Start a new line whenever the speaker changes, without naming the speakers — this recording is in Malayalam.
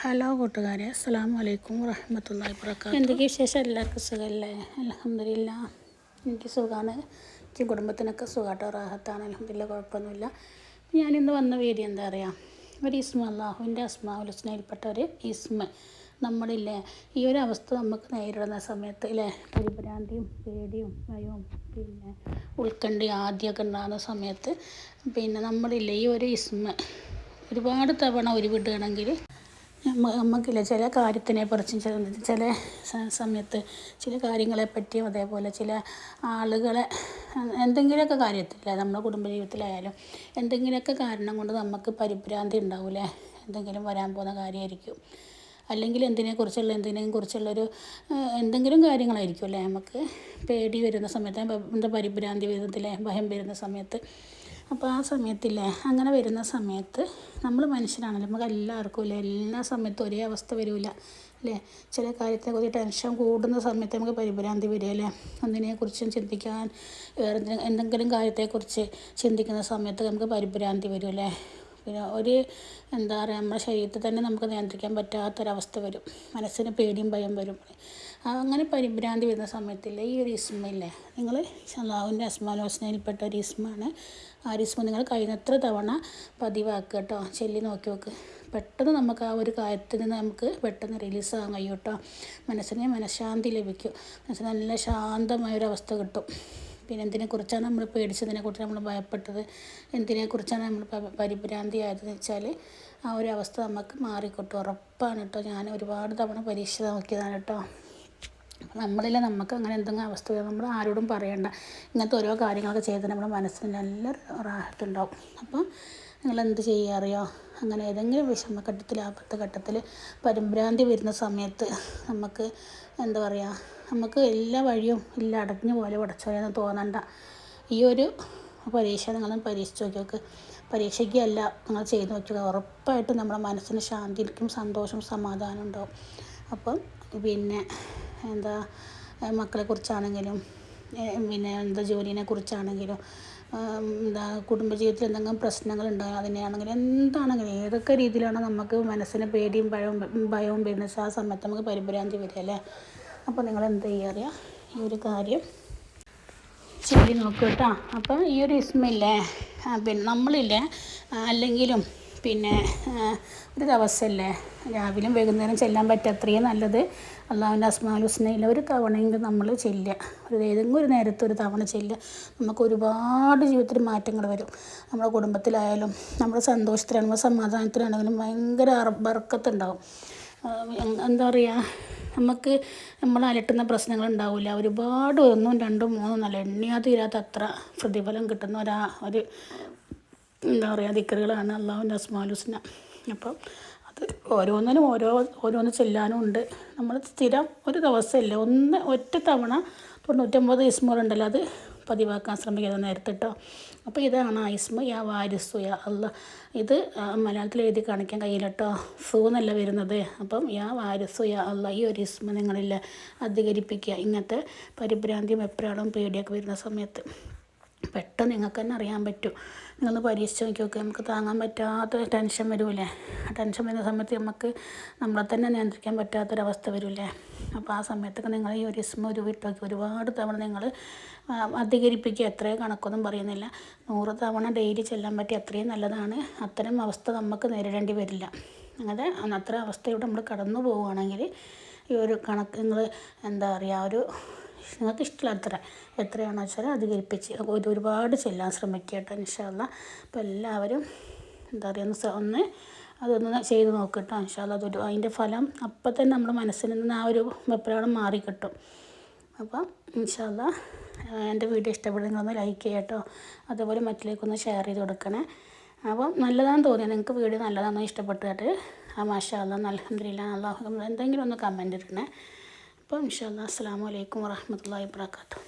ഹലോ കൂട്ടുകാരെ, അസ്സലാമു അലൈക്കും വറഹ്മത്തുള്ളാഹി വബറകാതുഹു. എന്തൊക്കെ വിശേഷം? എല്ലാവർക്കും സുഖമല്ലേ? അൽഹംദുലില്ലാ, എനിക്ക് സുഖമാണ്. എനിക്ക് കുടുംബത്തിനൊക്കെ സുഖമായിട്ടോ, റാഹത്താണ്, അൽഹംദുലില്ലാ, കുഴപ്പമൊന്നുമില്ല. ഞാനിന്ന് വന്ന വീഡിയോ എന്താ പറയുക, ഒരു ഇസ്മ, അള്ളാഹുവിൻ്റെ അസ്മാഉൽ ഹുസ്നയിൽപ്പെട്ട ഒരു ഇസ്മ. നമ്മളില്ലേ ഈ ഒരു അവസ്ഥ നമുക്ക് നേരിടുന്ന സമയത്ത് ഇല്ലേ, പരിഭ്രാന്തിയും പേടിയും ഭയവും പിന്നെ ഉത്കണ്ഠയും ആദ്യമൊക്കെ ഉണ്ടാകുന്ന സമയത്ത് നമ്മളില്ലേ ഈ ഒരു ഇസ്മ ഒരുപാട് തവണ ഉരുവിടുകയാണെങ്കിൽ നമുക്കില്ല ചില കാര്യത്തിനെക്കുറിച്ചും ചില സമയത്ത് ചില കാര്യങ്ങളെപ്പറ്റിയും അതേപോലെ ചില ആളുകളെ എന്തെങ്കിലുമൊക്കെ കാര്യത്തില്ല നമ്മുടെ കുടുംബജീവിതത്തിലായാലും എന്തെങ്കിലുമൊക്കെ കാരണം കൊണ്ട് നമുക്ക് പരിഭ്രാന്തി ഉണ്ടാവില്ലേ, എന്തെങ്കിലും വരാൻ പോകുന്ന കാര്യമായിരിക്കും, അല്ലെങ്കിൽ എന്തിനെക്കുറിച്ചുള്ളൊരു എന്തെങ്കിലും കാര്യങ്ങളായിരിക്കും അല്ലേ നമുക്ക് പേടി വരുന്ന സമയത്ത്, പരിഭ്രാന്തി വരുന്നതില്ലേ, ഭയം വരുന്ന സമയത്ത്. അപ്പോൾ ആ സമയത്തില്ലേ, അങ്ങനെ വരുന്ന സമയത്ത് നമ്മൾ മനുഷ്യരാണല്ലോ, നമുക്ക് എല്ലാവർക്കും ഇല്ലേ എല്ലാ സമയത്തും ഒരേ അവസ്ഥ വരില്ല അല്ലേ. ചില കാര്യത്തെക്കുറിച്ച് ടെൻഷൻ കൂടുന്ന സമയത്ത് നമുക്ക് പരിഭ്രാന്തി വരിക അല്ലേ, ഒന്നിനെക്കുറിച്ചും ചിന്തിക്കാൻ വേറെ എന്തെങ്കിലും കാര്യത്തെക്കുറിച്ച് ചിന്തിക്കുന്ന സമയത്ത് നമുക്ക് പരിഭ്രാന്തി വരും അല്ലേ. പിന്നെ എന്താ പറയുക, നമ്മുടെ ശരീരത്തിൽ തന്നെ നമുക്ക് നിയന്ത്രിക്കാൻ പറ്റാത്തൊരവസ്ഥ വരും, മനസ്സിന് പേടിയും ഭയം വരും. അങ്ങനെ പരിഭ്രാന്തി വരുന്ന സമയത്തില്ലേ ഈ ഒരു ഇസ്മയില്ലേ, നിങ്ങൾ അല്ലാഹുവിൻ്റെ അസ്മാഉൽ ഹുസ്നയിൽപ്പെട്ട ഒരു ഇസ്മാണ്. ആ ഒരു ഇസ്മ നിങ്ങൾ കഴിയുന്നത്ര തവണ പതിവാക്കുക കേട്ടോ, ചൊല്ലി നോക്കി നോക്ക്. പെട്ടെന്ന് നമുക്ക് ആ ഒരു കാര്യത്തിൽ നിന്ന് നമുക്ക് പെട്ടെന്ന് റിലീസാകാൻ കഴിയും കേട്ടോ. മനസ്സിന് മനഃശാന്തി ലഭിക്കും, മനസ്സിന് നല്ല ശാന്തമായൊരവസ്ഥ കിട്ടും. പിന്നെ എന്തിനെക്കുറിച്ചാണ് നമ്മൾ പേടിച്ചതിനെക്കുറിച്ച് നമ്മൾ ഭയപ്പെട്ടത്, എന്തിനെക്കുറിച്ചാണ് നമ്മൾ പരിഭ്രാന്തി ആയതെന്ന് വെച്ചാൽ ആ ഒരു അവസ്ഥ നമുക്ക് മാറിക്കിട്ടും, ഉറപ്പാണ് കേട്ടോ. ഞാൻ ഒരുപാട് തവണ പരീക്ഷ നോക്കിയതാണ് കേട്ടോ. നമ്മളില്ല നമുക്ക് അങ്ങനെ എന്തെങ്കിലും അവസ്ഥ വരും, നമ്മൾ ആരോടും പറയണ്ട, ഇങ്ങനത്തെ ഓരോ കാര്യങ്ങളൊക്കെ ചെയ്ത് നമ്മുടെ മനസ്സിന് നല്ല റാഹത്തുണ്ടാവും. അപ്പം നിങ്ങളെന്ത് ചെയ്യുക അറിയോ, അങ്ങനെ ഏതെങ്കിലും വിഷമഘട്ടത്തിൽ ആപത്ത് ഘട്ടത്തിൽ പരിഭ്രാന്തി വരുന്ന സമയത്ത് നമുക്ക് എന്താ പറയുക, നമുക്ക് എല്ലാ വഴിയും ഇല്ല അടഞ്ഞു പോലെ ഉടച്ചോയെന്ന് തോന്നണ്ട. ഈ ഒരു പരീക്ഷ നിങ്ങളൊന്ന് പരീക്ഷിച്ച് നോക്കി. പരീക്ഷയ്ക്കല്ല, നിങ്ങൾ ചെയ്ത് നോക്കുക, ഉറപ്പായിട്ടും നമ്മുടെ മനസ്സിന് ശാന്തിക്കും സന്തോഷം സമാധാനം ഉണ്ടാവും. അപ്പം എന്താ മക്കളെക്കുറിച്ചാണെങ്കിലും എന്താ ജോലിനെക്കുറിച്ചാണെങ്കിലും കുടുംബജീവിതത്തിൽ എന്തെങ്കിലും പ്രശ്നങ്ങളുണ്ടാകും, അതിനെയാണെങ്കിലും എന്താണെങ്കിലും ഏതൊക്കെ രീതിയിലാണ് നമുക്ക് മനസ്സിന് പേടിയും ഭയവും വരുന്നത് ആ സമയത്ത് നമുക്ക് പരിഭ്രാന്തി വരിക അല്ലേ. അപ്പോൾ നിങ്ങൾ എന്ത് ചെയ്യുക അറിയാം, ഈ ഒരു കാര്യം ചൊല്ലി നോക്കുക കേട്ടോ. അപ്പം ഈ ഒരു ഇസ്മില്ലേ നമ്മളില്ലേ അല്ലെങ്കിലും ഒരു ദിവസമല്ലേ രാവിലെയും വൈകുന്നേരം ചെല്ലാൻ പറ്റുക അത്രയും നല്ലത്. അള്ളാഹുവിൻ്റെ അസ്മാഉൽ ഹുസ്നയിൽ ഒരു തവണയെങ്കിലും നമ്മൾ ചെല്ലുക, ഏതെങ്കിലും ഒരു നേരത്തെ ഒരു തവണ ചെല്ലുക. നമുക്ക് ഒരുപാട് ജീവിതത്തിൽ മാറ്റങ്ങൾ വരും. നമ്മുടെ കുടുംബത്തിലായാലും നമ്മുടെ സന്തോഷത്തിലാണെങ്കിലും സമാധാനത്തിലാണെങ്കിലും ഭയങ്കര ബർക്കത്തുണ്ടാവും. എന്താ പറയുക, നമുക്ക് നമ്മളെ അലട്ടുന്ന പ്രശ്നങ്ങളുണ്ടാവില്ല. ഒരുപാട് 1, 2, 3 നല്ല എണ്ണിയാ തീരാത്ത അത്ര പ്രതിഫലം കിട്ടുന്ന ഒരു എന്താ പറയുക ദിക്റുകളാണ് അള്ളാഹുവിൻ്റെ അസ്മാഉൽ ഹുസ്ന. അപ്പം അത് ഓരോന്ന് ചെല്ലാനും ഉണ്ട്. നമ്മൾ സ്ഥിരം ഒരു ദിവസമല്ലേ ഒറ്റ തവണ 99 ഇസ്മുകളുണ്ടല്ലോ, അത് പതിവാക്കാൻ ശ്രമിക്കുക നേരത്തെ കേട്ടോ. അപ്പോൾ ഇതാണ് ആ ഇസ്മ, യാ വാരിസു യാ അല്ലാ. ഇത് മലയാളത്തിൽ എഴുതി കാണിക്കാൻ കഴിയില്ല കേട്ടോ, എന്നല്ല വരുന്നത്. അപ്പം യാ വാരിസു യാ അല്ലാ, ഈ ഒരു ഇസ്മ നിങ്ങളില്ല അധികരിപ്പിക്കുക. ഇങ്ങനത്തെ പരിഭ്രാന്തിയും എപ്പോഴും പേടിയൊക്കെ വരുന്ന സമയത്ത് പെട്ടെന്ന് നിങ്ങൾക്ക് തന്നെ അറിയാൻ പറ്റും. നിങ്ങളൊന്ന് പരീക്ഷിച്ച് നോക്കി. നമുക്ക് താങ്ങാൻ പറ്റാത്ത ടെൻഷൻ വരില്ലേ, ആ ടെൻഷൻ വരുന്ന സമയത്ത് നമുക്ക് നമ്മളെ തന്നെ നിയന്ത്രിക്കാൻ പറ്റാത്തൊരവസ്ഥ വരില്ലേ. അപ്പോൾ ആ സമയത്തൊക്കെ നിങ്ങൾ ഈ ഒരു ഇസ്മ വിട്ട് നോക്കി. ഒരുപാട് തവണ നിങ്ങൾ അധികരിപ്പിക്കുക, എത്രയോ കണക്കൊന്നും പറയുന്നില്ല. 100 തവണ ഡെയിലി ചെല്ലാൻ പറ്റിയ അത്രയും നല്ലതാണ്. അത്തരം അവസ്ഥ നമുക്ക് നേരിടേണ്ടി വരില്ല. അങ്ങനെ അത്ര അവസ്ഥയോടെ നമ്മൾ കടന്നു പോവുകയാണെങ്കിൽ ഈ ഒരു കണക്ക് നിങ്ങൾ എന്താ പറയുക, നിങ്ങൾക്ക് ഇഷ്ടമുള്ള എത്രയാണെന്ന് വെച്ചാൽ അധികരിപ്പിച്ച് ഒരുപാട് ചെല്ലാൻ ശ്രമിക്കുക കേട്ടോ, ഇൻഷാ അല്ലാ. അപ്പോൾ എല്ലാവരും എന്താ പറയുക, അതൊന്ന് ചെയ്ത് നോക്കുക കേട്ടോ, ഇൻഷാ അല്ലാ. അതിൻ്റെ ഫലം അപ്പം തന്നെ നമ്മുടെ മനസ്സിൽ നിന്ന് ആ ഒരു വെപ്രാളം മാറിക്കിട്ടും. അപ്പം ഇൻഷാ അല്ലാ എൻ്റെ വീഡിയോ ഇഷ്ടപ്പെടുന്നതൊന്ന് ലൈക്ക് ചെയ്യുക കേട്ടോ, അതുപോലെ മറ്റിലേക്കൊന്ന് ഷെയർ ചെയ്ത് കൊടുക്കണേ. അപ്പം നല്ലതാണെന്ന് തോന്നിയാൽ നിങ്ങൾക്ക് വീഡിയോ നല്ലതാണെന്ന് ഇഷ്ടപ്പെട്ടിട്ട് മാഷാ അല്ലാ അൽഹംദുലില്ലാ അല്ലാഹു എന്തെങ്കിലും ഒന്ന് കമൻറ്റ് ഇടണേ. അപ്പോൾ ഇൻഷാ അല്ലാ അസ്സലാമു അലൈക്കും വറഹ്മത്തുള്ളാഹി വബറകാതുഹു.